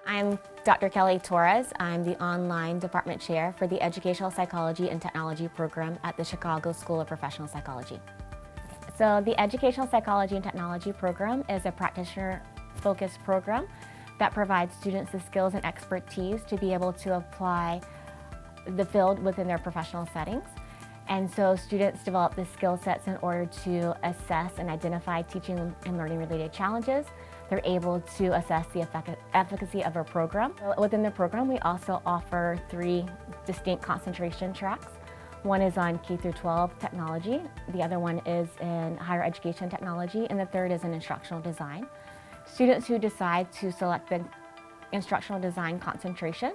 I'm Dr. Kelly Torres. I'm the online department chair for the Educational Psychology and Technology program at the Chicago School of Professional Psychology. So the Educational Psychology and Technology program is a practitioner-focused program that provides students the skills and expertise to be able to apply the field within their professional settings. And so students develop the skill sets in order to assess and identify teaching and learning related challenges. They're able to assess the efficacy of our program. Within the program, we also offer 3 distinct concentration tracks. One is on K-12 technology, the other one is in higher education technology, and the third is in instructional design. Students who decide to select the instructional design concentration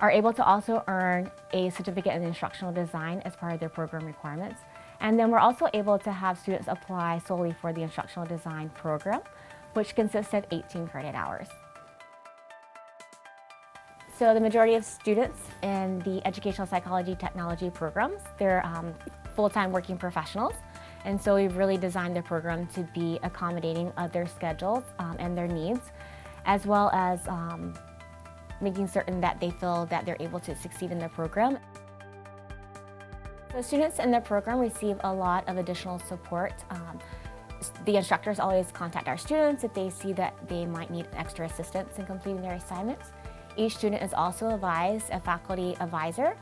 are able to also earn a certificate in instructional design as part of their program requirements. And then we're also able to have students apply solely for the instructional design program, which consists of 18 credit hours. So the majority of students in the Educational Psychology Technology programs, they're full-time working professionals. And so we've really designed the program to be accommodating of their schedules and their needs, as well as making certain that they feel that they're able to succeed in the program. So students in the program receive a lot of additional support. The instructors always contact our students if they see that they might need extra assistance in completing their assignments. Each student is also advised a faculty advisor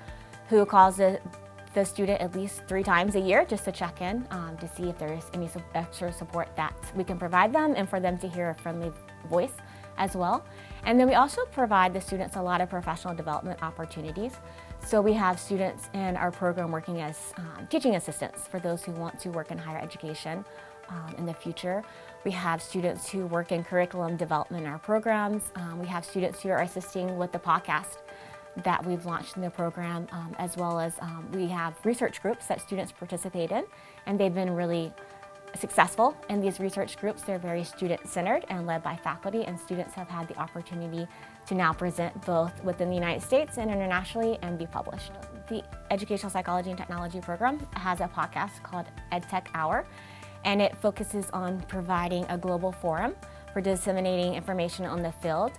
who calls the student at least 3 times a year just to check in to see if there's any extra support that we can provide them and for them to hear a friendly voice as well. And then we also provide the students a lot of professional development opportunities. So we have students in our program working as teaching assistants for those who want to work in higher education in the future. We have students who work in curriculum development in our programs. We have students who are assisting with the podcast that we've launched in the program, as well as we have research groups that students participate in, and they've been really successful in these research groups. They're very student-centered and led by faculty, and students have had the opportunity to now present both within the United States and internationally and be published. The Educational Psychology and Technology program has a podcast called Ed.D Hour, and it focuses on providing a global forum for disseminating information on the field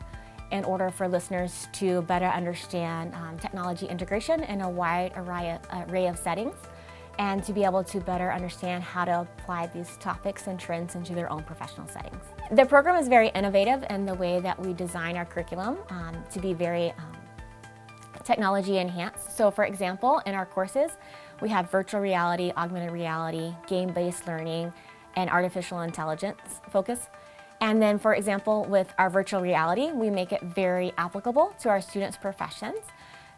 in order for listeners to better understand technology integration in a wide array of settings, and to be able to better understand how to apply these topics and trends into their own professional settings. The program is very innovative in the way that we design our curriculum to be very technology enhanced. So for example, in our courses, we have virtual reality, augmented reality, game-based learning, and artificial intelligence focus. And then for example, with our virtual reality, we make it very applicable to our students' professions.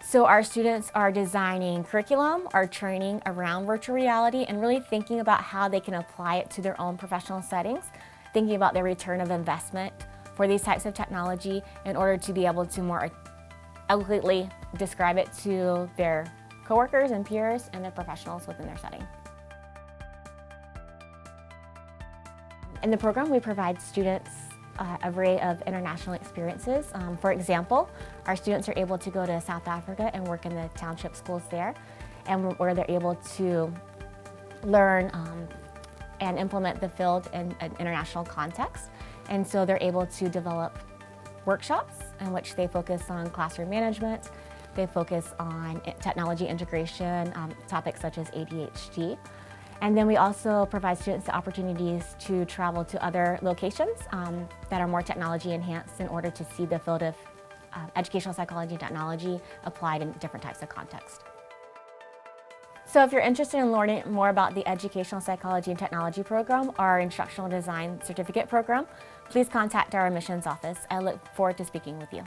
So our students are designing curriculum, are training around virtual reality, and really thinking about how they can apply it to their own professional settings, thinking about their return of investment for these types of technology in order to be able to more eloquently describe it to their coworkers and peers and their professionals within their setting. In the program, we provide students an array of international experiences. For example, our students are able to go to South Africa and work in the township schools there, and where they're able to learn and implement the field in an international context. And so they're able to develop workshops in which they focus on classroom management, they focus on technology integration, topics such as ADHD. And then we also provide students the opportunities to travel to other locations that are more technology enhanced in order to see the field of educational psychology and technology applied in different types of contexts. So if you're interested in learning more about the Educational Psychology and Technology program, our Instructional Design Certificate program, please contact our admissions office. I look forward to speaking with you.